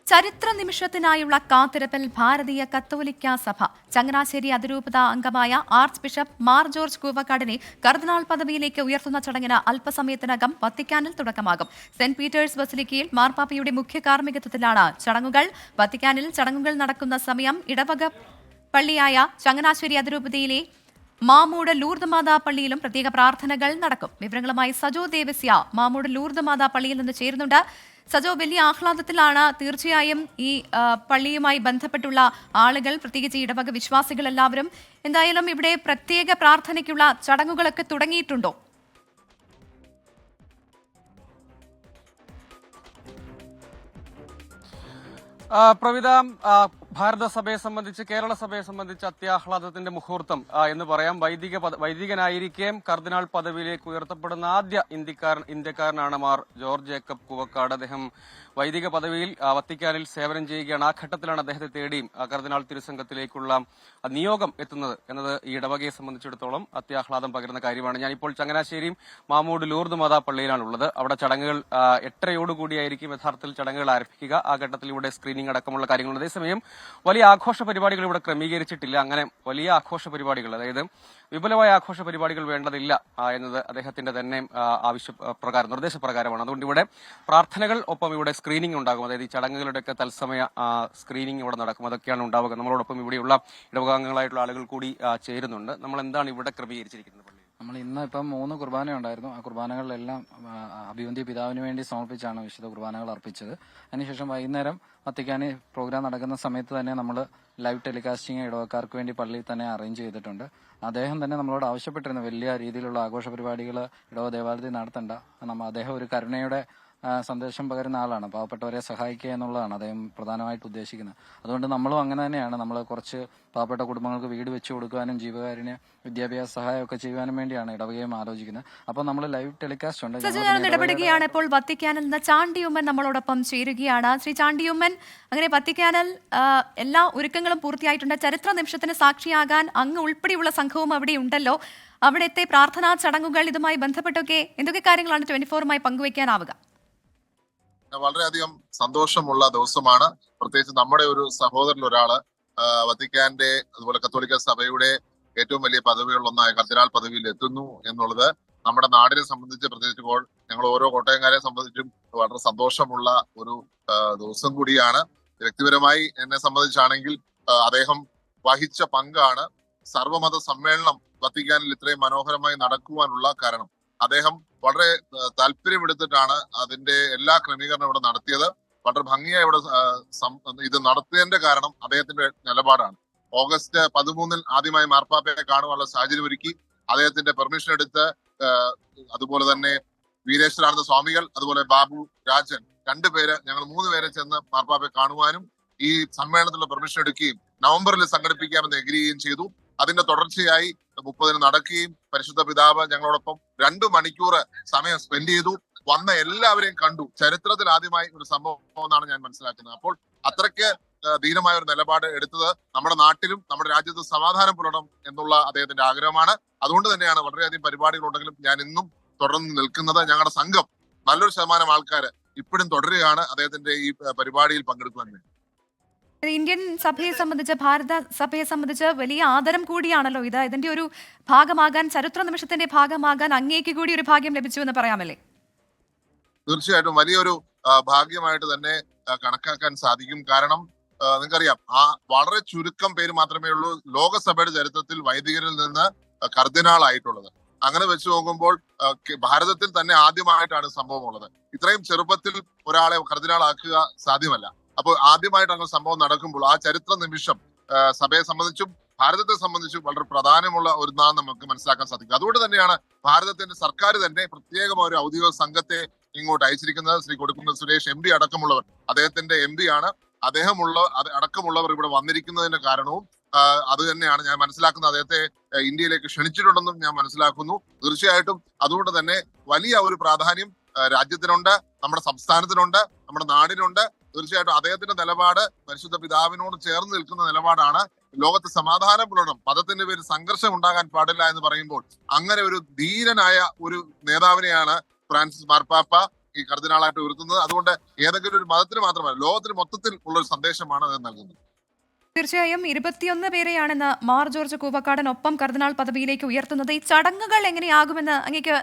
ചരിത്ര നിമിഷത്തിനായുള്ള കാത്തിരിപ്പിൽ ഭാരതീയ കത്തോലിക്ക സഭ ചങ്ങനാശ്ശേരി അതിരൂപത അംഗമായ ആർച്ച് ബിഷപ്പ് മാർ ജോർജ് കൂവക്കാടിനെ കർദിനാൾ പദവിയിലേക്ക് ഉയർത്തുന്ന ചടങ്ങിന് അല്പസമയത്തിനകം വത്തിക്കാനിൽ തുടക്കമാകും. സെന്റ് പീറ്റേഴ്സ് ബസിലിക്കയിൽ മാർപ്പാപ്പയുടെ മുഖ്യ കാർമ്മികത്വത്തിലാണ് ചടങ്ങുകൾ. വത്തിക്കാനിൽ ചടങ്ങുകൾ നടക്കുന്ന സമയം ഇടവക പള്ളിയായ ചങ്ങനാശ്ശേരി അതിരൂപതയിലെ മാമൂട് ലൂർദ് മാതാ പള്ളിയിലും പ്രത്യേക പ്രാർത്ഥനകൾ നടക്കും. വിവരങ്ങളുമായി സജോ ദേവസ്യ മാമൂട് ലൂർദ് മാതാ പള്ളിയിൽ നിന്ന് ചേരുന്നുണ്ട്. സജോ, വലിയ ആഹ്ലാദത്തിലാണ് തീർച്ചയായും ഈ പള്ളിയുമായി ബന്ധപ്പെട്ടുള്ള ആളുകൾ, പ്രത്യേകിച്ച് ഇടവക വിശ്വാസികൾ എല്ലാവരും. എന്തായാലും ഇവിടെ പ്രത്യേക പ്രാർത്ഥനയ്ക്കുള്ള ചടങ്ങുകളൊക്കെ തുടങ്ങിയിട്ടുണ്ടോ? പ്രവിത, ഭാരത സഭയെ സംബന്ധിച്ച്, കേരള സഭയെ സംബന്ധിച്ച് അത്യാഹ്ലാദത്തിന്റെ മുഹൂർത്തം എന്ന് പറയാം. വൈദികനായിരിക്കെ കർദിനാൾ പദവിയിലേക്ക് ഉയർത്തപ്പെടുന്ന ആദ്യ ഇന്ത്യക്കാരനാണ് മാർ ജോർജ് ജേക്കബ് കൂവക്കാട്. അദ്ദേഹം വൈദിക പദവിയിൽ വത്തിക്കാനിൽ സേവനം ചെയ്യുകയാണ്. ആ ഘട്ടത്തിലാണ് അദ്ദേഹത്തെ തേടി കർദിനാൾ തിരുസംഘത്തിലേക്കുള്ള നിയോഗം എത്തുന്നത് എന്നത് ഈ ഇടവകയെ സംബന്ധിച്ചിടത്തോളം അത്യാഹ്ലാദം പകരുന്ന കാര്യമാണ്. ഞാനിപ്പോൾ ചങ്ങനാശ്ശേരി മാമൂട് ലൂർദ് മാതാ പള്ളിയിലാണുള്ളത്. അവിടെ ചടങ്ങുകൾ 8:30 യഥാർത്ഥത്തിൽ ചടങ്ങുകൾ ആരംഭിക്കുക. ആ ഘട്ടത്തിൽ ഇവിടെ സ്ക്രീനിംഗ് അടക്കമുള്ള കാര്യങ്ങളുണ്ട്. അതേസമയം വലിയ ആഘോഷ പരിപാടികൾ ഇവിടെ ക്രമീകരിച്ചിട്ടില്ല. അങ്ങനെ വലിയ ആഘോഷ പരിപാടികൾ, അതായത് വിപുലമായ ആഘോഷ പരിപാടികൾ വേണ്ടതില്ല എന്നത് അദ്ദേഹത്തിന്റെ തന്നെ ആവശ്യപ്രകാരം, നിർദ്ദേശപ്രകാരമാണ്. അതുകൊണ്ട് ഇവിടെ പ്രാർത്ഥനകൾ, ഒപ്പം ഇവിടെ സ്ക്രീനിംഗ് ഉണ്ടാകും. അതായത് ഈ ചടങ്ങുകളുടെയൊക്കെ തത്സമയ സ്ക്രീനിംഗ് ഇവിടെ നടക്കും. അതൊക്കെയാണ് ഉണ്ടാവുക. നമ്മളോടൊപ്പം ഇവിടെയുള്ള ഇടവകാംഗങ്ങളായിട്ടുള്ള ആളുകൾ കൂടി ചേരുന്നുണ്ട്. നമ്മൾ എന്താണ് ഇവിടെ ക്രമീകരിച്ചിരിക്കുന്നത്? നമ്മൾ ഇന്ന് ഇപ്പം 3 കുർബാന ഉണ്ടായിരുന്നു. ആ കുർബാനകളിലെല്ലാം അഭിവന്ധ്യ പിതാവിന് വേണ്ടി സമർപ്പിച്ചാണ് വിശുദ്ധ കുർബാനകൾ അർപ്പിച്ചത്. അതിനുശേഷം വൈകുന്നേരം വത്തിക്കാനി പ്രോഗ്രാം നടക്കുന്ന സമയത്ത് തന്നെ നമ്മൾ ലൈവ് ടെലികാസ്റ്റിംഗ് ഇടവക്കാർക്ക് വേണ്ടി പള്ളിയിൽ തന്നെ അറേഞ്ച് ചെയ്തിട്ടുണ്ട്. അദ്ദേഹം തന്നെ നമ്മളോട് ആവശ്യപ്പെട്ടിരുന്നു വലിയ രീതിയിലുള്ള ആഘോഷ പരിപാടികൾ ഇടവ ദേവാലയത്തിൽ നടത്തണ്ട. അദ്ദേഹം ഒരു കരുണയുടെ സന്ദേശം പകരുന്ന ആളാണ്. പാവപ്പെട്ടവരെ സഹായിക്കുക എന്നുള്ളതാണ് അദ്ദേഹം പ്രധാനമായിട്ട് ഉദ്ദേശിക്കുന്നത്. അതുകൊണ്ട് നമ്മളും അങ്ങനെ തന്നെയാണ്. നമ്മൾ കുറച്ച് പാവപ്പെട്ട കുടുംബങ്ങൾക്ക് വീട് വെച്ചു കൊടുക്കാനും ജീവകാരുണ്യ വിദ്യാഭ്യാസ സഹായമൊക്കെ ചെയ്യുവാനും വേണ്ടിയാണ് ഇടവകയും ആലോചിക്കുന്നത്. അപ്പോൾ നമ്മൾ ലൈവ് ടെലികാസ്റ്റ് ഉണ്ട്. ഇടപെടുകയാണ് ഇപ്പോൾ വത്തിക്കാനിൽ നിന്ന് ചാണ്ടിയുമ്മൻ നമ്മളോടൊപ്പം ചേരുകയാണ്. ശ്രീ ചാണ്ടിയുമ്മൻ, അങ്ങനെ വത്തിക്കാനിൽ എല്ലാ ഒരുക്കങ്ങളും പൂർത്തിയായിട്ടുണ്ട്. ചരിത്ര നിമിഷത്തിന് സാക്ഷിയാകാൻ അങ്ങ് ഉൾപ്പെടെയുള്ള സംഘവും അവിടെ ഉണ്ടല്ലോ. അവിടുത്തെ പ്രാർത്ഥനാ ചടങ്ങുകൾ, ഇതുമായി ബന്ധപ്പെട്ടൊക്കെ എന്തൊക്കെ കാര്യങ്ങളാണ് 24-മായി പങ്കുവയ്ക്കാനാവുക? വളരെയധികം സന്തോഷമുള്ള ദിവസമാണ്. പ്രത്യേകിച്ച് നമ്മുടെ ഒരു സഹോദരൻ ഒരാള് വത്തിക്കാന്റെ അതുപോലെ കത്തോലിക്ക സഭയുടെ ഏറ്റവും വലിയ പദവികളിലൊന്നായ കർദിനാൾ പദവിയിൽ എത്തുന്നു എന്നുള്ളത് നമ്മുടെ നാടിനെ സംബന്ധിച്ച്, പ്രത്യേകിച്ച് ഞങ്ങൾ ഓരോ കോട്ടയംകാരെ സംബന്ധിച്ചും വളരെ സന്തോഷമുള്ള ഒരു ദിവസം കൂടിയാണ്. വ്യക്തിപരമായി എന്നെ സംബന്ധിച്ചാണെങ്കിൽ അദ്ദേഹം വഹിച്ച പങ്കാണ് സർവമത സമ്മേളനം വത്തിക്കാനിൽ ഇത്രയും മനോഹരമായി നടക്കുവാനുള്ള കാരണം. അദ്ദേഹം വളരെ താല്പര്യമെടുത്തിട്ടാണ് അതിന്റെ എല്ലാ ക്രമീകരണവും ഇവിടെ നടത്തിയത്. വളരെ ഭംഗിയായി ഇവിടെ ഇത് നടത്തിയതിന്റെ കാരണം അദ്ദേഹത്തിന്റെ നിലപാടാണ്. ഓഗസ്റ്റ് 13 ആദ്യമായി മാർപ്പാപ്പയെ കാണുവാനുള്ള സാഹചര്യം ഒരുക്കി. അദ്ദേഹത്തിന്റെ പെർമിഷൻ എടുത്ത് അതുപോലെ തന്നെ വീരേശ്വരാനന്ദ സ്വാമികൾ, അതുപോലെ ബാബു രാജൻ, 2 പേര്, ഞങ്ങൾ 3 പേരെ ചെന്ന് മാർപ്പാപ്പയെ കാണുവാനും ഈ സമ്മേളനത്തിലുള്ള പെർമിഷൻ എടുക്കുകയും നവംബറിൽ സംഘടിപ്പിക്കാമെന്ന് എഗ്രി ചെയ്യുകയും ചെയ്തു. അതിന്റെ തുടർച്ചയായി 30-ന് നടക്കുകയും പരിശുദ്ധ പിതാവ് ഞങ്ങളോടൊപ്പം 2 മണിക്കൂർ സമയം സ്പെൻഡ് ചെയ്തു. വന്ന എല്ലാവരെയും കണ്ടു. ചരിത്രത്തിൽ ആദ്യമായി ഒരു സംഭവം എന്നാണ് ഞാൻ മനസ്സിലാക്കുന്നത്. അപ്പോൾ അത്രയ്ക്ക് ധീരമായ ഒരു നിലപാട് എടുത്തത് നമ്മുടെ നാട്ടിലും നമ്മുടെ രാജ്യത്ത് സമാധാനം പുലരണം എന്നുള്ള അദ്ദേഹത്തിന്റെ ആഗ്രഹമാണ്. അതുകൊണ്ട് തന്നെയാണ് വളരെയധികം പരിപാടികൾ ഉണ്ടെങ്കിലും ഞാൻ ഇന്നും തുടർന്ന് നിൽക്കുന്നത്. ഞങ്ങളുടെ സംഘം നല്ലൊരു ശതമാനം ആൾക്കാർ ഇപ്പോഴും തുടരുകയാണ് അദ്ദേഹത്തിന്റെ ഈ പരിപാടിയിൽ പങ്കെടുക്കുവാൻ വേണ്ടി. ഇന്ത്യൻ സഭയെ സംബന്ധിച്ച്, ഭാരത സഭയെ സംബന്ധിച്ച് വലിയ ആദരം കൂടിയാണല്ലോ ഇത്. ഇതിന്റെ ഒരു ഭാഗമാകാൻ, ചരിത്ര നിമിഷത്തിന്റെ ഭാഗമാകാൻ അങ്ങേക്ക് കൂടി ഒരു ഭാഗ്യം ലഭിച്ചു എന്ന് പറയാമല്ലേ? തീർച്ചയായിട്ടും വലിയൊരു ഭാഗ്യമായിട്ട് തന്നെ കണക്കാക്കാൻ സാധിക്കും. കാരണം നിങ്ങൾക്കറിയാം, വളരെ ചുരുക്കം പേര് മാത്രമേ ഉള്ളൂ ലോകസഭയുടെ ചരിത്രത്തിൽ വൈദികരിൽ നിന്ന് കർദിനാൾ ആയിട്ടുള്ളത്. അങ്ങനെ വെച്ച് നോക്കുമ്പോൾ ഭാരതത്തിൽ തന്നെ ആദ്യമായിട്ടാണ് സംഭവം ഉള്ളത്. ഇത്രയും ചെറുപ്പത്തിൽ ഒരാളെ കർദിനാൾ ആക്കുക സാധ്യമല്ല. അപ്പോൾ ആദ്യമായിട്ട് അങ്ങനെ സംഭവം നടക്കുമ്പോൾ ആ ചരിത്ര നിമിഷം സഭയെ സംബന്ധിച്ചും ഭാരതത്തെ സംബന്ധിച്ചും വളരെ പ്രധാനമുള്ള ഒന്നാണ് നമുക്ക് മനസ്സിലാക്കാൻ സാധിക്കും. അതുകൊണ്ട് തന്നെയാണ് ഭാരതത്തിന്റെ സർക്കാർ തന്നെ പ്രത്യേകമായ ഒരു ഔദ്യോഗിക സംഘത്തെ ഇങ്ങോട്ട് അയച്ചിരിക്കുന്നത്. ശ്രീ കൊടിക്കുന്നിൽ സുരേഷ് MP അടക്കമുള്ളവർ, അദ്ദേഹത്തിന്റെ MP ആണ്. അടക്കമുള്ളവർ ഇവിടെ വന്നിരിക്കുന്നതിന്റെ കാരണവും അത് തന്നെയാണ്. ഞാൻ മനസ്സിലാക്കുന്നത് അദ്ദേഹത്തെ ഇന്ത്യയിലേക്ക് ക്ഷണിച്ചിട്ടുണ്ടെന്നും ഞാൻ മനസ്സിലാക്കുന്നു. തീർച്ചയായിട്ടും അതുകൊണ്ട് തന്നെ വലിയ ഒരു പ്രാധാന്യം രാജ്യത്തിനുണ്ട്, നമ്മുടെ സംസ്ഥാനത്തിനുണ്ട്, നമ്മുടെ നാടിനുണ്ട്. തീർച്ചയായിട്ടും അദ്ദേഹത്തിന്റെ നിലപാട് പരിശുദ്ധ പിതാവിനോട് ചേർന്ന് നിൽക്കുന്ന നിലപാടാണ്. ലോകത്ത് സമാധാനം പുലരണം, മതത്തിന്റെ പേരിൽ സംഘർഷം ഉണ്ടാകാൻ പാടില്ല എന്ന് പറയുമ്പോൾ അങ്ങനെ ഒരു ധീരനായ ഒരു നേതാവിനെയാണ് ഫ്രാൻസിസ് മാർപ്പാപ്പ ഈ കർദിനാളായിട്ട് ഉയർത്തുന്നത്. അതുകൊണ്ട് ഏതെങ്കിലും ഒരു മതത്തിന് മാത്രമല്ല, ലോകത്തിന് മൊത്തത്തിൽ ഉള്ള ഒരു സന്ദേശമാണ് അത് നൽകുന്നത്. തീർച്ചയായും 21 പേരെയാണെന്ന് മാർ ജോർജ് കൂവക്കാടൻ ഒപ്പം കർദിനാൾ പദവിയിലേക്ക് ഉയർത്തുന്നത്. ഈ ചടങ്ങുകൾ എങ്ങനെയാകുമെന്ന് അങ്ങേക്ക്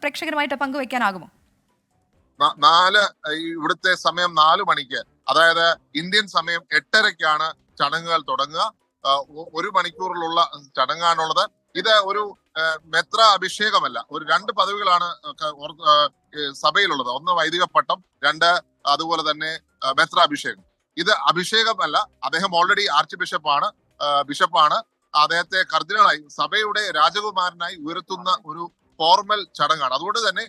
പ്രേക്ഷകരുമായിട്ട് പങ്കുവയ്ക്കാനാകുമോ? ഇവിടുത്തെ സമയം 4 മണിക്ക്, അതായത് ഇന്ത്യൻ സമയം 8:30-ക്കാണ് ചടങ്ങുകൾ തുടങ്ങുക. 1 മണിക്കൂറിലുള്ള ചടങ്ങാണുള്ളത്. ഇത് ഒരു മെത്ര അഭിഷേകമല്ല. ഒരു 2 പദവികളാണ് സഭയിലുള്ളത്. ഒന്ന് വൈദിക പട്ടം, 2 അതുപോലെ തന്നെ മെത്ര അഭിഷേകം. ഇത് അഭിഷേകമല്ല. അദ്ദേഹം ഓൾറെഡി ആർച്ച് ബിഷപ്പാണ്. അദ്ദേഹത്തെ കർദിനാളായി, സഭയുടെ രാജകുമാരനായി ഉയർത്തുന്ന ഒരു ഫോർമൽ ചടങ്ങാണ്. അതുകൊണ്ട് തന്നെ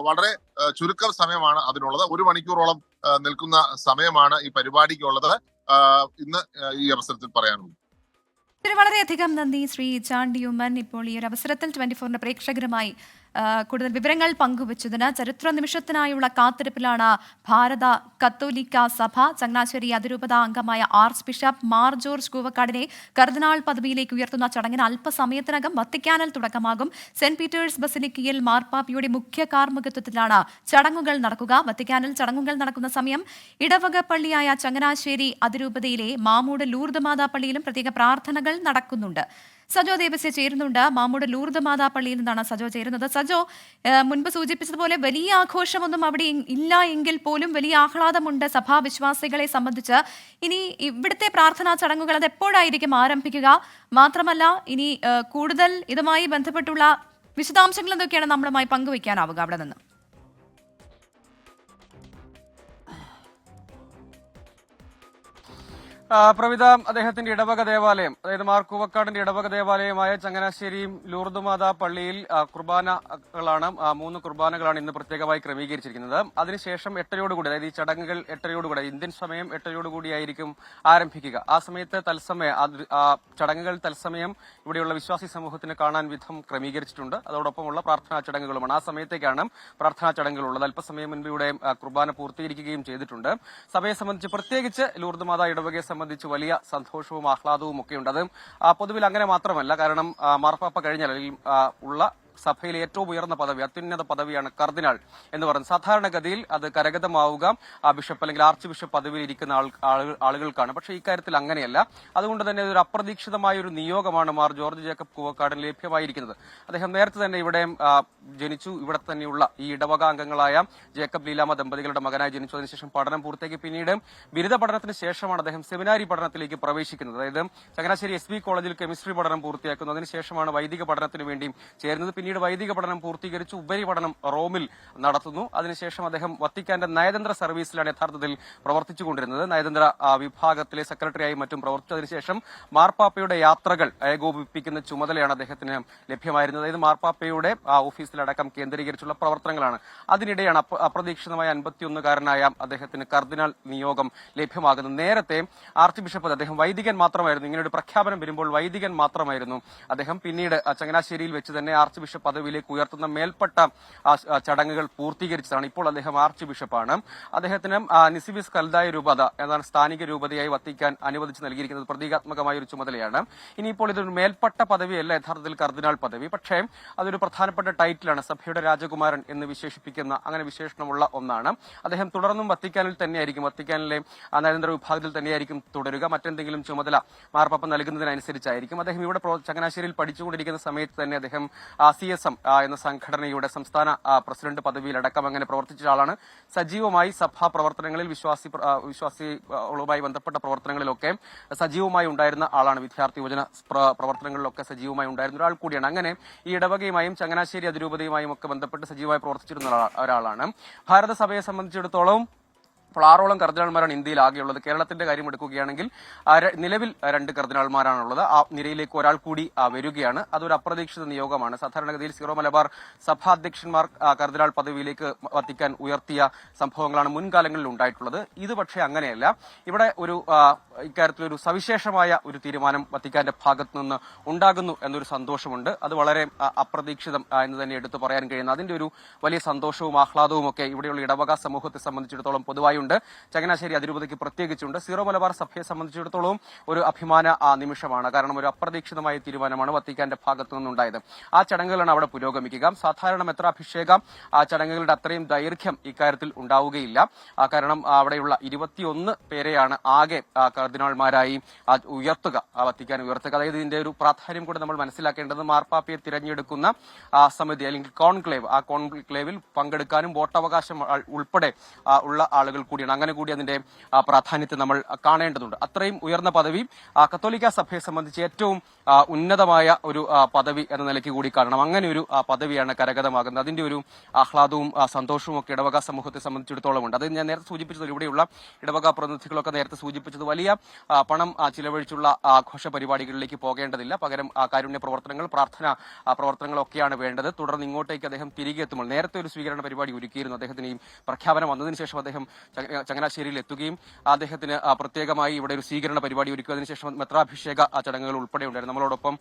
വളരെ ചുരുക്കം സമയമാണ് അതിനുള്ളത്. 1 മണിക്കൂറോളം നിൽക്കുന്ന സമയമാണ് ഈ പരിപാടിക്കുള്ളത്. ഇന്ന് ഈ അവസരത്തിൽ പറയാനുള്ളത്. വളരെയധികം നന്ദി ശ്രീ ചാണ്ടി ഉമ്മൻ. ഇപ്പോൾ ഈ ഒരു അവസരത്തിൽ 24 പ്രേക്ഷകരുമായി കൂടുതൽ വിവരങ്ങൾ പങ്കുവച്ചതിന്. ചരിത്ര നിമിഷത്തിനായുള്ള കാത്തിരിപ്പിലാണ് ഭാരത കത്തോലിക്ക സഭ. ചങ്ങനാശ്ശേരി അതിരൂപത അംഗമായ ആർച്ച് ബിഷപ്പ് മാർ ജോർജ് കൂവക്കാടിനെ കർദിനാൾ പദവിയിലേക്ക് ഉയർത്തുന്ന ചടങ്ങിന് അല്പസമയത്തിനകം വത്തിക്കാനിൽ തുടക്കമാകും. സെന്റ് പീറ്റേഴ്സ് ബസിലിക്കയിൽ മാർപ്പാപ്പയുടെ മുഖ്യ കാർമ്മികത്വത്തിലാണ് ചടങ്ങുകൾ നടക്കുക. വത്തിക്കാനിൽ ചടങ്ങുകൾ നടക്കുന്ന സമയം ഇടവക പള്ളിയായ ചങ്ങനാശ്ശേരി അതിരൂപതയിലെ മാമൂട് ലൂർദ് മാതാ പള്ളിയിലും പ്രത്യേക പ്രാർത്ഥനകൾ നടക്കുന്നുണ്ട്. സജോ ദേവസ്യ ചേരുന്നുണ്ട്. മാമൂട് ലൂർദ് മാതാ പള്ളിയിൽ നിന്നാണ് സജോ ചേരുന്നത്. സജോ, മുൻപ് സൂചിപ്പിച്ചതുപോലെ വലിയ ആഘോഷമൊന്നും അവിടെ ഇല്ല എങ്കിൽ പോലും വലിയ ആഹ്ലാദമുണ്ട് സഭാവിശ്വാസികളെ സംബന്ധിച്ച്. ഇനി ഇവിടുത്തെ പ്രാർത്ഥനാ ചടങ്ങുകൾ അത് എപ്പോഴായിരിക്കും ആരംഭിക്കുക? മാത്രമല്ല, ഇനി കൂടുതൽ ഇതുമായി ബന്ധപ്പെട്ടുള്ള വിശദാംശങ്ങൾ എന്തൊക്കെയാണ് നമ്മളുമായി പങ്കുവയ്ക്കാനാവുക അവിടെ നിന്ന്? പ്രവിത, അദ്ദേഹത്തിന്റെ ഇടവക ദേവാലയം, അതായത് മാർ കൂവക്കാടിന്റെ ഇടവക ദേവാലയമായ ചങ്ങനാശ്ശേരി ലൂർദ് മാതാ പള്ളിയിൽ കുർബാനകളാണ് 3 കുർബാനകളാണ് ഇന്ന് പ്രത്യേകമായി ക്രമീകരിച്ചിരിക്കുന്നത്. അതിനുശേഷം 8:30യോടുകൂടി, അതായത് ഈ ചടങ്ങുകൾ 8:30യോടുകൂടി, ഇന്ത്യൻ സമയം 8:30യോടുകൂടിയായിരിക്കും ആരംഭിക്കുക. ആ സമയത്ത് ചടങ്ങുകൾ തത്സമയം ഇവിടെയുള്ള വിശ്വാസി സമൂഹത്തിന് കാണാൻ വിധം ക്രമീകരിച്ചിട്ടുണ്ട്. അതോടൊപ്പമുള്ള പ്രാർത്ഥനാ ചടങ്ങുകളുമാണ്. ആ സമയത്തേക്കാണ് പ്രാർത്ഥനാ ചടങ്ങുകളുള്ളത്. അല്പസമയം മുൻപ് ഇവിടെ കുർബാന പൂർത്തീകരിക്കുകയും ചെയ്തിട്ടുണ്ട്. സഭയെ സംബന്ധിച്ച്, പ്രത്യേകിച്ച് ലൂർദ് മാതാ ഇടവകയെ സംബന്ധിച്ച് വലിയ സന്തോഷവും ആഹ്ലാദവും ഒക്കെ ഉണ്ട്. അത് പൊതുവിൽ അങ്ങനെ മാത്രമല്ല. കാരണം മാർപ്പാപ്പ കഴിഞ്ഞാൽ ഉള്ള സഭയിലെ ഏറ്റവും ഉയർന്ന പദവി, അത്യുന്നത പദവിയാണ് കർദിനാൾ എന്ന് പറയുന്നത്. സാധാരണഗതിയിൽ അത് കരഗതമാവുക ബിഷപ്പ് അല്ലെങ്കിൽ ആർച്ച് ബിഷപ്പ് പദവിയിൽ ഇരിക്കുന്ന ആളുകൾക്കാണ്. പക്ഷേ ഇക്കാര്യത്തിൽ അങ്ങനെയല്ല. അതുകൊണ്ട് തന്നെ ഒരു അപ്രതീക്ഷിതമായ ഒരു നിയോഗമാണ് മാർ ജോർജ് ജേക്കബ് കൂവക്കാടിന് ലഭ്യമായിരിക്കുന്നത്. അദ്ദേഹം നേരത്തെ തന്നെ ഇവിടെ ജനിച്ചു. ഇവിടെ തന്നെയുള്ള ഈ ഇടവക അംഗങ്ങളായ ജേക്കബ് ലീലാമ ദമ്പതികളുടെ മകനായി ജനിച്ചു. അതിനുശേഷം പഠനം പൂർത്തിയാക്കി പിന്നീട് ബിരുദ പഠനത്തിന് ശേഷമാണ് അദ്ദേഹം സെമിനാരി പഠനത്തിലേക്ക് പ്രവേശിക്കുന്നത്. അതായത് ചങ്ങനാശ്ശേരി SB കോളേജിൽ കെമിസ്ട്രി പഠനം പൂർത്തിയാക്കുന്നു. അതിനുശേഷമാണ് വൈദിക പഠനത്തിന് വേണ്ടി ചേരുന്നത്. പിന്നീട് വൈദിക പഠനം പൂർത്തീകരിച്ച് ഉപരിപഠനം റോമിൽ നടത്തുന്നു. അതിനുശേഷം അദ്ദേഹം വത്തിക്കാന്റെ നയതന്ത്ര സർവീസിലാണ് യഥാർത്ഥത്തിൽ പ്രവർത്തിച്ചുകൊണ്ടിരുന്നത്. നയതന്ത്ര വിഭാഗത്തിലെ സെക്രട്ടറിയായി മറ്റും പ്രവർത്തിച്ചു. അതിനുശേഷം മാർപ്പാപ്പയുടെ യാത്രകൾ ഏകോപിപ്പിക്കുന്ന ചുമതലയാണ് അദ്ദേഹത്തിന് ലഭ്യമായിരുന്നത്. അതായത് മാർപ്പാപ്പയുടെ ഓഫീസിലടക്കം കേന്ദ്രീകരിച്ചുള്ള പ്രവർത്തനങ്ങളാണ്. അതിനിടെയാണ് അപ്രതീക്ഷിതമായ 51-കാരനായ അദ്ദേഹത്തിന് കർദിനാൾ നിയോഗം ലഭ്യമാകുന്നത്. നേരത്തെ ആർച്ച് ബിഷപ്പ്, അദ്ദേഹം വൈദികൻ മാത്രമായിരുന്നു. ഇങ്ങനെയൊരു പ്രഖ്യാപനം വരുമ്പോൾ വൈദികൻ മാത്രമായിരുന്നു അദ്ദേഹം. പിന്നീട് ചങ്ങനാശ്ശേരിയിൽ വെച്ച് തന്നെ ആർച്ച് ബിഷപ്പ് പദവിയിലേക്ക് ഉയർത്തുന്ന മേൽപ്പെട്ട ചടങ്ങുകൾ പൂർത്തീകരിച്ചതാണ്. ഇപ്പോൾ അദ്ദേഹം ആർച്ച് ബിഷപ്പാണ്. അദ്ദേഹത്തിന് നിസിബിസ് കൽദായ രൂപത എന്നാണ് സ്ഥാനിക രൂപതയായി വത്തിക്കാൻ അനുവദിച്ച് നൽകിയിരിക്കുന്നത്. പ്രതീകാത്മകമായ ഒരു ചുമതലയാണ്. ഇനിയിപ്പോൾ ഇതൊരു മേൽപ്പെട്ട പദവിയല്ല യഥാർത്ഥത്തിൽ കർദിനാൾ പദവി. പക്ഷേ അതൊരു പ്രധാനപ്പെട്ട ടൈറ്റിലാണ്. സഭയുടെ രാജകുമാരൻ എന്ന് വിശേഷിപ്പിക്കുന്ന, അങ്ങനെ വിശേഷണമുള്ള ഒന്നാണ്. അദ്ദേഹം തുടർന്നും വത്തിക്കാനിൽ തന്നെയായിരിക്കും, വത്തിക്കാനിലെ നയതന്ത്ര വിഭാഗത്തിൽ തന്നെയായിരിക്കും തുടരുക. മറ്റെന്തെങ്കിലും ചുമതല മാർപ്പാപ്പ നൽകുന്നതിനനുസരിച്ചായിരിക്കും. അദ്ദേഹം ഇവിടെ ചങ്ങനാശ്ശേരിയിൽ പഠിച്ചുകൊണ്ടിരിക്കുന്ന സമയത്ത് തന്നെ അദ്ദേഹം CSM എന്ന സംഘടനയുടെ സംസ്ഥാന പ്രസിഡന്റ് പദവിയിലടക്കം അങ്ങനെ പ്രവർത്തിച്ച ആളാണ്. സജീവമായി സഭാ പ്രവർത്തനങ്ങളിൽ, വിശ്വാസികളുമായി ബന്ധപ്പെട്ട പ്രവർത്തനങ്ങളിലൊക്കെ സജീവമായി ഉണ്ടായിരുന്ന ആളാണ്. വിദ്യാർത്ഥി യുവജന പ്രവർത്തനങ്ങളിലൊക്കെ സജീവമായി ഉണ്ടായിരുന്ന ഒരാൾ കൂടിയാണ്. അങ്ങനെ ഈ ഇടവകയുമായും ചങ്ങനാശ്ശേരി അതിരൂപതയുമായും ഒക്കെ ബന്ധപ്പെട്ട് സജീവമായി പ്രവർത്തിച്ചിരുന്ന ഒരാളാണ്. ഭാരത സഭയെ സംബന്ധിച്ചിടത്തോളം ഇപ്പോൾ 6ഓളം കർദിനാൾമാരാണ് ഇന്ത്യയിൽ ആകെയുള്ളത്. കേരളത്തിന്റെ കാര്യം എടുക്കുകയാണെങ്കിൽ നിലവിൽ 2 കർദിനാൾമാരാണുള്ളത്. ആ നിരയിലേക്ക് ഒരാൾ കൂടി വരികയാണ്. അതൊരു അപ്രതീക്ഷിത നിയോഗമാണ്. സാധാരണഗതിയിൽ സീറോ മലബാർ സഭാധ്യക്ഷന്മാർ കർദിനാൾ പദവിയിലേക്ക് വത്തിക്കാൻ ഉയർത്തിയ സംഭവങ്ങളാണ് മുൻകാലങ്ങളിൽ ഉണ്ടായിട്ടുള്ളത്. ഇത് പക്ഷേ അങ്ങനെയല്ല. ഇവിടെ ഒരു ഇക്കാര്യത്തിലൊരു സവിശേഷമായ ഒരു തീരുമാനം വത്തിക്കാന്റെ ഭാഗത്തു നിന്ന് ഉണ്ടാകുന്നു എന്നൊരു സന്തോഷമുണ്ട്. അത് വളരെ അപ്രതീക്ഷിതം എന്ന് തന്നെ എടുത്തു പറയാൻ കഴിയുന്നു. അതിന്റെ ഒരു വലിയ സന്തോഷവും ആഹ്ലാദവും ഒക്കെ ഇവിടെയുള്ള ഇടവക സമൂഹത്തെ സംബന്ധിച്ചിടത്തോളം പൊതുവായി ഉണ്ട്. ചങ്ങനാശ്ശേരി അതിരൂപതയ്ക്ക് പ്രത്യേകിച്ചുണ്ട്. സീറോ മലബാർ സഭയെ സംബന്ധിച്ചിടത്തോളം ഒരു അഭിമാന നിമിഷമാണ്. കാരണം ഒരു അപ്രതീക്ഷിതമായ തീരുമാനമാണ് വത്തിക്കാന്റെ ഭാഗത്തു നിന്നുണ്ടായത്. ആ ചടങ്ങുകളാണ് അവിടെ പുരോഗമിക്കുക. സാധാരണ മെത്രാഭിഷേക ചടങ്ങുകളുടെ അത്രയും ദൈർഘ്യം ഇക്കാര്യത്തിൽ ഉണ്ടാവുകയില്ല. കാരണം അവിടെയുള്ള 21 പേരെയാണ് ആകെ കർദിനാൾമാരായി ഉയർത്തുക, വത്തിക്കാൻ ഉയർത്തുക. അതായത് ഇതിന്റെ ഒരു പ്രാധാന്യം കൂടെ നമ്മൾ മനസ്സിലാക്കേണ്ടത് മാർപ്പാപ്പയെ തിരഞ്ഞെടുക്കുന്ന സമിതി അല്ലെങ്കിൽ കോൺക്ലേവ്, ആ കോൺക്ലേവിൽ പങ്കെടുക്കാനും വോട്ടവകാശം ഉൾപ്പെടെ ഉള്ള ആളുകൾ കൂടിയാണ്. അങ്ങനെ കൂടി അതിന്റെ പ്രാധാന്യത്തെ നമ്മൾ കാണേണ്ടതുണ്ട്. അത്രയും ഉയർന്ന പദവി കത്തോലിക്ക സഭയെ സംബന്ധിച്ച് ഏറ്റവും ഉന്നതമായ ഒരു പദവി എന്ന നിലയ്ക്ക് കൂടി കാണണം. അങ്ങനെ ഒരു പദവിയാണ് കരഗതമാകുന്നത്. അതിന്റെ ഒരു ആഹ്ലാദവും സന്തോഷവും ഒക്കെ ഇടവക സമൂഹത്തെ സംബന്ധിച്ചിടത്തോളം ഉണ്ട്. അത് ഞാൻ നേരത്തെ സൂചിപ്പിച്ചത്, ഇവിടെയുള്ള ഇടവക പ്രതിനിധികളൊക്കെ നേരത്തെ സൂചിപ്പിച്ചത് വലിയ പണം ചിലവഴിച്ചുള്ള ആഘോഷ പരിപാടികളിലേക്ക് പോകേണ്ടതില്ല. പകരം കാരുണ്യ പ്രവർത്തനങ്ങൾ, പ്രാർത്ഥന പ്രവർത്തനങ്ങളൊക്കെയാണ് വേണ്ടത്. തുടർന്ന് ഇങ്ങോട്ടേക്ക് അദ്ദേഹം തിരികെ എത്തുമ്പോൾ നേരത്തെ ഒരു സ്വീകരണ പരിപാടി ഒരുക്കിയിരുന്നു. അദ്ദേഹത്തിന് ഈ പ്രഖ്യാപനം വന്നതിന് ശേഷം അദ്ദേഹം ചങ്ങനാശ്ശേരിയിൽ എത്തുകയും അദ്ദേഹത്തിന് പ്രത്യേകമായി ഇവിടെ ഒരു സ്വീകരണ പരിപാടി ഒരുക്കി. അതിനുശേഷം മെത്രാഭിഷേക ചടങ്ങുകൾ ഉൾപ്പെടെ ഉണ്ടായിരുന്നു. നമ്മളോടൊപ്പം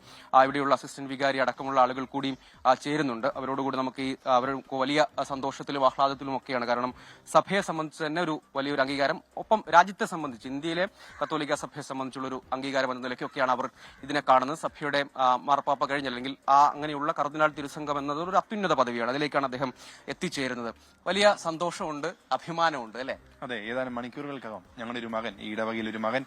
ഇവിടെയുള്ള അസിസ്റ്റന്റ് വികാരി അടക്കമുള്ള ആളുകൾ കൂടിയും ചേരുന്നുണ്ട്. അവരോടുകൂടി നമുക്ക് അവർക്ക് വലിയ സന്തോഷത്തിലും ആഹ്ലാദത്തിലും ഒക്കെയാണ്. കാരണം സഭയെ സംബന്ധിച്ച് തന്നെ ഒരു വലിയൊരു അംഗീകാരം, ഒപ്പം രാജ്യത്തെ സംബന്ധിച്ച് ഇന്ത്യയിലെ കത്തോലിക്ക സഭയെ സംബന്ധിച്ചുള്ള ഒരു അംഗീകാരം എന്ന നിലയ്ക്കൊക്കെയാണ് അവർ ഇതിനെ കാണുന്നത്. സഭയുടെ മാർപ്പാപ്പ കഴിഞ്ഞല്ലെങ്കിൽ അങ്ങനെയുള്ള കർദിനാൾ തിരുസംഘം എന്നത് ഒരു അത്യുന്നത പദവിയാണ്. അതിലേക്കാണ് അദ്ദേഹം എത്തിച്ചേരുന്നത്. വലിയ സന്തോഷമുണ്ട്, അഭിമാനമുണ്ട്, അല്ലെ? അതെ, ഏതാനും മണിക്കൂറുകൾക്കകം ഞങ്ങളുടെ ഒരു മകൻ, ഈ ഇടവകയിൽ ഒരു മകൻ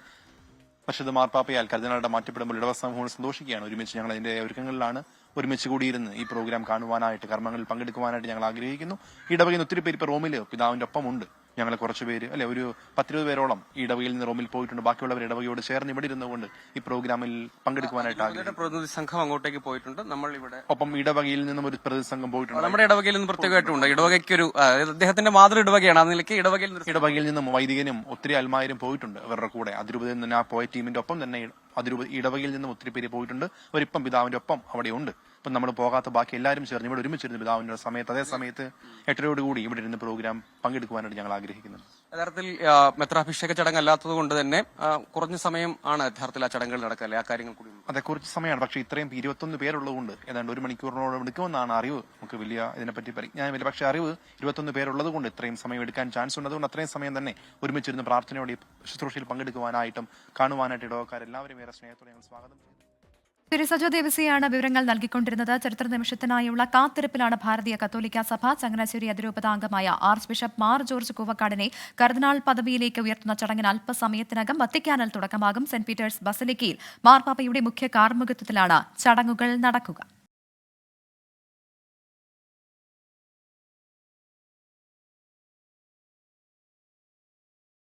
പരിശുദ്ധ മാർപ്പാപ്പയാൽ കർദിനാളുടെ മാറ്റപ്പെടുമ്പോൾ ഇടവ സമൂഹം സന്തോഷിക്കുകയാണ്. ഒരുമിച്ച് ഞങ്ങൾ അതിന്റെ ഒരുക്കങ്ങളിലാണ്. ഒരുമിച്ച് കൂടിയിരുന്ന് ഈ പ്രോഗ്രാം കാണുവാനായിട്ട്, കർമ്മങ്ങളിൽ പങ്കെടുക്കുവാനായിട്ട് ഞങ്ങൾ ആഗ്രഹിക്കുന്നു. ഇടവകയിൽ നിന്ന് ഒത്തിരി പേര് ഇപ്പൊ റോമിൽ പിതാവിന്റെ ഒപ്പമുണ്ട്. ഞങ്ങൾ കുറച്ച് പേര്, അല്ലെ, ഒരു 10-20 പേരോളം ഈ ഇടവകയിൽ നിന്ന് റോമിൽ പോയിട്ടുണ്ട്. ബാക്കിയുള്ളവർ ഇടവകയോട് ചേർന്ന് ഇവിടെ ഇരുന്നുകൊണ്ട് ഈ പ്രോഗ്രാമിൽ പങ്കെടുക്കുവാനായിട്ട് ആഗ്രഹിക്കുന്നു. പ്രതിനിധി സംഘം അങ്ങോട്ടേക്ക് പോയിട്ടുണ്ട്. നമ്മൾ ഇവിടെ ഒപ്പം ഇടവകയിൽ നിന്നും ഒരു പ്രതിനിധി സംഘം പോയിട്ടുണ്ട്. നമ്മുടെ ഇടവകയിൽ നിന്ന് പ്രത്യേകമായിട്ടുണ്ട്. ഇടവകയ്ക്ക് ഒരു അദ്ദേഹത്തിന്റെ മാതൃ ഇടവകയാണ്. ആ നിലയ്ക്ക് ഇടവകയിൽ നിന്നും വൈദികനും ഒത്തിരി അൽമാരും പോയിട്ടുണ്ട്. അവരുടെ കൂടെ അതിരൂപതയിൽ നിന്ന് ആ പോയ ടീമിന്റെ ഒപ്പം തന്നെ ഇടവകയിൽ നിന്നും ഒത്തിരി പേര് പോയിട്ടുണ്ട്. അവരിപ്പം പിതാവിന്റെ ഒപ്പം അവിടെ ഉണ്ട്. ഇപ്പം നമ്മൾ പോകാത്ത ബാക്കി എല്ലാവരും ചേർന്ന് ഇവിടെ ഒരുമിച്ചിരുന്ന് പിതാവിന്റെ സമയത്ത്, അതേ സമയത്ത് 8:00 കൂടി ഇവിടെ ഇരുന്ന് പ്രോഗ്രാം പങ്കെടുക്കുവാനായിട്ട് ഞങ്ങൾ ആഗ്രഹിക്കുന്നത്. യഥാർത്ഥത്തിൽ മെത്രാഭിഷേക ചടങ്ങ് അല്ലാത്തത് കൊണ്ട് തന്നെ കുറഞ്ഞ സമയം ആണ് യഥാർത്ഥത്തിൽ ആ ചടങ്ങുകൾ നടക്കല്ലേ, ആ കാര്യങ്ങൾ കൂടി? അതെ, കുറച്ച് സമയമാണ്. പക്ഷേ ഇത്രയും 21 പേരുള്ളതുകൊണ്ട് ഏതാണ്ട് 1 മണിക്കൂറിനോട് എടുക്കുമെന്നാണ് അറിവ്. നമുക്ക് വലിയ ഇതിനെപ്പറ്റി പരിജ്ഞാനമില്ല. പക്ഷേ അറിവ് 21 പേരുള്ളത് കൊണ്ട് ഇത്രയും സമയം എടുക്കാൻ ചാൻസ് ഉണ്ട്. അതുകൊണ്ട് അത്രയും സമയം തന്നെ ഒരുമിച്ചിരുന്ന് പ്രാർത്ഥനയോടെ ശുശ്രൂഷയിൽ പങ്കെടുക്കുവാനായിട്ടും കാണുവാനായിട്ട് ഇടവക്കാരെല്ലാവരും ഏറെ സ്നേഹത്തോടെ ഞങ്ങൾ സ്വാഗതം ചെയ്തു. സജോ ദേവസിയാണ് വിവരങ്ങൾ നൽകിക്കൊണ്ടിരുന്നത്. ചരിത്ര നിമിഷത്തിനായുള്ള കാത്തിരിപ്പിലാണ് ഭാരതീയ കത്തോലിക്ക സഭ. ചങ്ങനാശ്ശേരി അതിരൂപതാംഗമായ ആർച്ച് ബിഷപ്പ് മാർ ജോർജ് കൂവക്കാടിനെ കർദിനാൾ പദവിയിലേക്ക് ഉയർത്തുന്ന ചടങ്ങിന് അല്പസമയത്തിനകം വത്തിക്കാനിൽ തുടക്കമാകും. സെന്റ് പീറ്റേഴ്സ് ബസലിക്കയിൽ മാർപ്പാപ്പയുടെ മുഖ്യ കാർമ്മികത്വത്തിലാണ് ചടങ്ങുകൾ നടക്കുക.